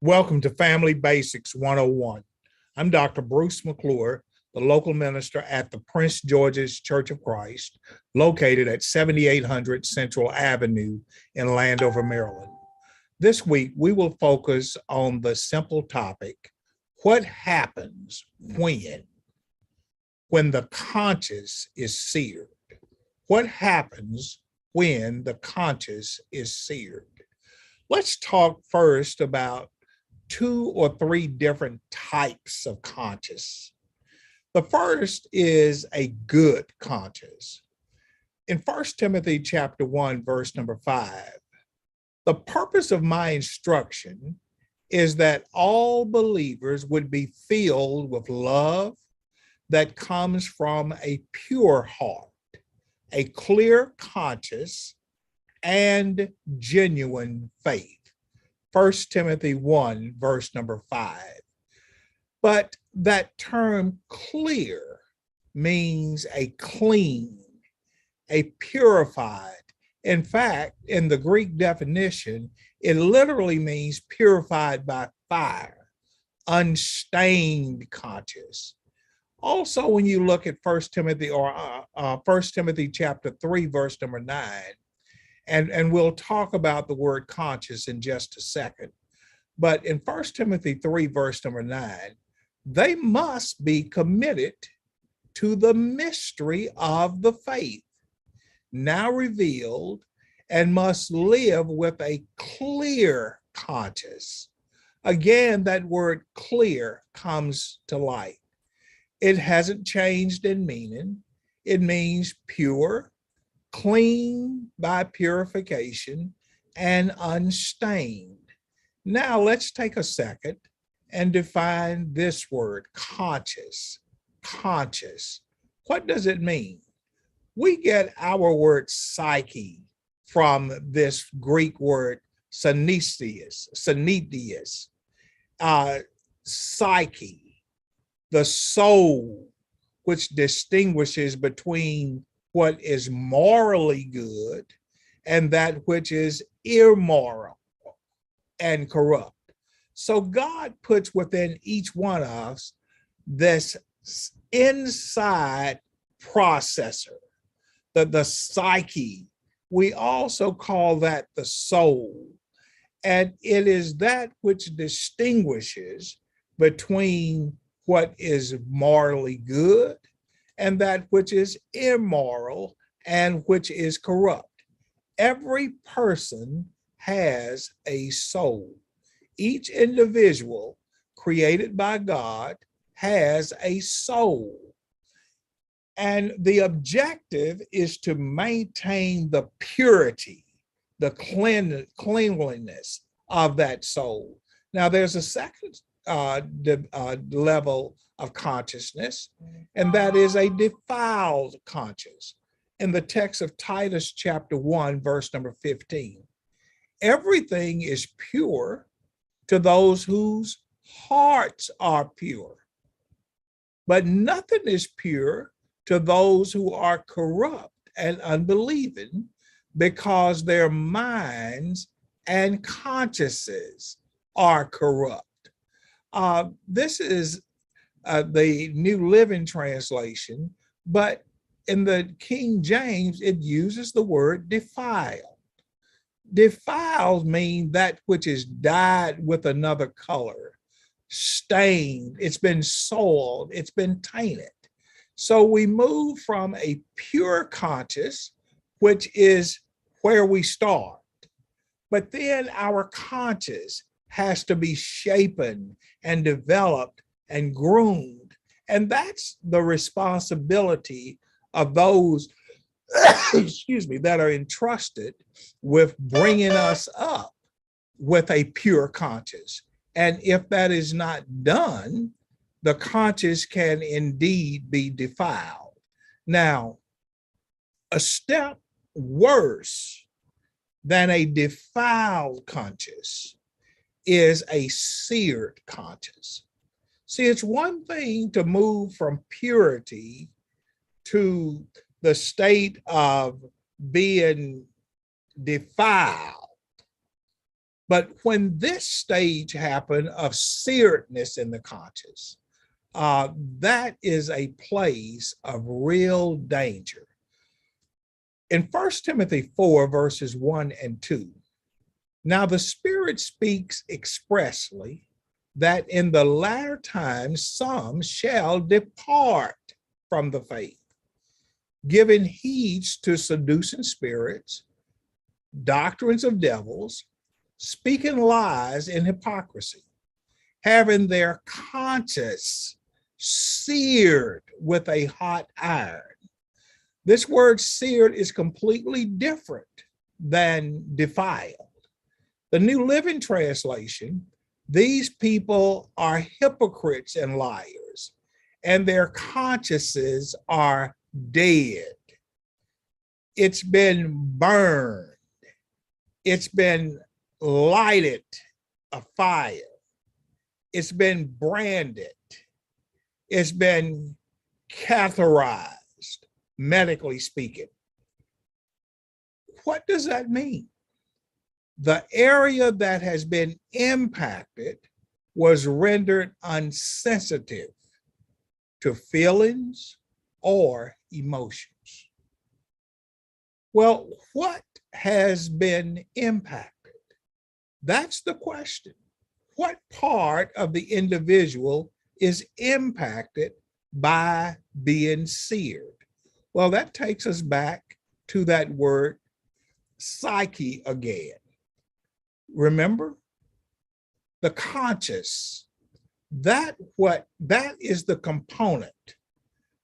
Welcome to Family Basics 101. I'm Dr. Bruce McClure, the local minister at the Prince George's Church of Christ, located at 7800 Central Avenue in Landover, Maryland. This week, we will focus on the simple topic, what happens when the conscience is seared? What happens when the conscience is seared? Let's talk first about two or three different types of conscience. The first is a good conscience. In 1 Timothy chapter 1, verse number 5, the purpose of my instruction is that all believers would be filled with love that comes from a pure heart, a clear conscience, and genuine faith. 1 Timothy 1, verse number 5. But that term clear means a clean, a purified. In fact, in the Greek definition, it literally means purified by fire, unstained conscience. Also, when you look at 1 Timothy or 1 Timothy chapter 3, verse number 9, and we'll talk about the word conscious in just a second. But in 1 Timothy 3, verse number 9, they must be committed to the mystery of the faith, now revealed, and must live with a clear conscience. Again, that word clear comes to light. It hasn't changed in meaning. It means pure, clean by purification, and unstained. Now let's take a second and define this word, conscious. Conscious. What does it mean? We get our word psyche from this Greek word synesius, psyche, the soul, which distinguishes between what is morally good and that which is immoral and corrupt. So God puts within each one of us this inside processor, the psyche. We also call that the soul. And it is that which distinguishes between what is morally good and that which is immoral and which is corrupt. Every person has a soul. Each individual created by God has a soul. And the objective is to maintain the purity, the cleanliness of that soul. Now, there's a second level of consciousness, and that is a defiled conscience. In the text of Titus chapter 1, verse number 15, everything is pure to those whose hearts are pure, but nothing is pure to those who are corrupt and unbelieving, because their minds and consciences are corrupt. This is the New Living Translation, but in the King James, it uses the word defiled. Defiled means that which is dyed with another color, stained, it's been soiled, it's been tainted. So we move from a pure conscience, which is where we start, but then our conscience has to be shapen and developed and groomed. And that's the responsibility of those, that are entrusted with bringing us up with a pure conscience. And if that is not done, the conscience can indeed be defiled. Now, a step worse than a defiled conscience is a seared conscience. See, it's one thing to move from purity to the state of being defiled, But when this stage happened of searedness in the conscious, that is a place of real danger. In 1 Timothy 4, verses 1 and 2, now the Spirit speaks expressly that in the latter times some shall depart from the faith, giving heed to seducing spirits, doctrines of devils, speaking lies in hypocrisy, having their conscience seared with a hot iron. This word seared is completely different than defiled. The New Living Translation, these people are hypocrites and liars, and their consciences are dead. It's been burned. It's been lighted a fire. It's been branded. It's been catheterized, medically speaking. What does that mean? The area that has been impacted was rendered unsensitive to feelings or emotions. Well, what has been impacted? That's the question. What part of the individual is impacted by being seared? Well, that takes us back to that word psyche again. Remember? The conscious, that is the component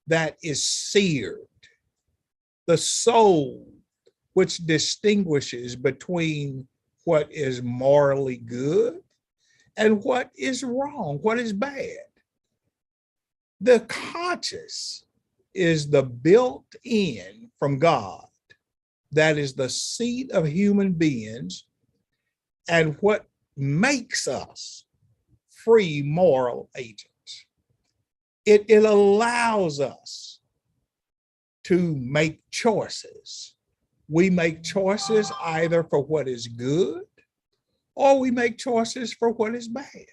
that is seared. The soul, which distinguishes between what is morally good and what is wrong, what is bad. The conscious is the built-in from God, that is the seat of human beings and what makes us free moral agents. It allows us to make choices. We make choices either for what is good or we make choices for what is bad.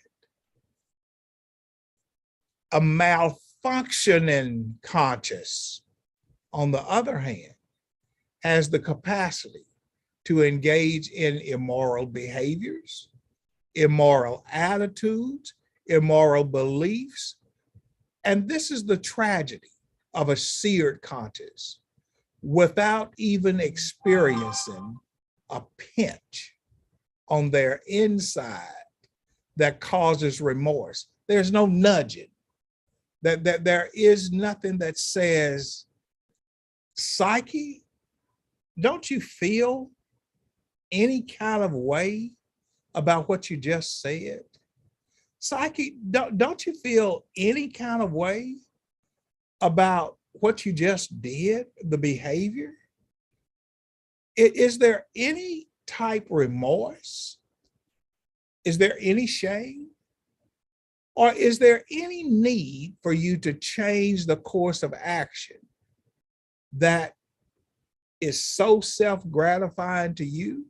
A malfunctioning conscious, on the other hand, has the capacity to engage in immoral behaviors, immoral attitudes, immoral beliefs. And this is the tragedy of a seared conscious without even experiencing a pinch on their inside that causes remorse. There's no nudging. That there is nothing that says, psyche, don't you feel any kind of way about what you just said? Psyche, don't you feel any kind of way about what you just did, the behavior? Is there any type remorse? Is there any shame? Or is there any need for you to change the course of action that is so self-gratifying to you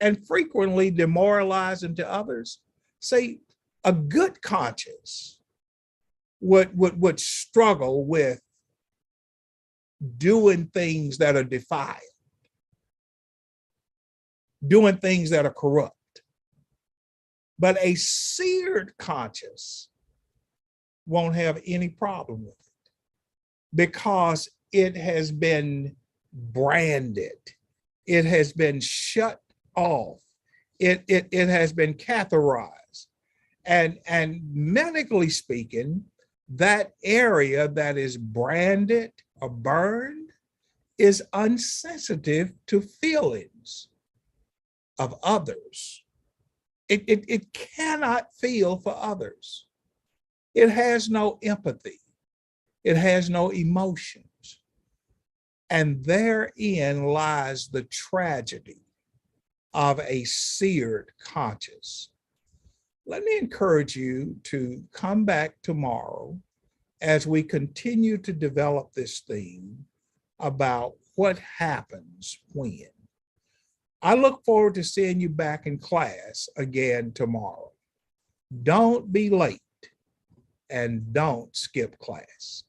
and frequently demoralizing to others? Say, a good conscience would struggle with doing things that are defiled, doing things that are corrupt. But a seared conscience won't have any problem with it because it has been branded. It has been shut off. It has been catheterized. And medically speaking, that area that is branded or burned is unsensitive to feelings of others. It cannot feel for others. It has no empathy. It has no emotions. And therein lies the tragedy of a seared conscience. Let me encourage you to come back tomorrow as we continue to develop this theme about what happens when. I look forward to seeing you back in class again tomorrow. Don't be late and don't skip class.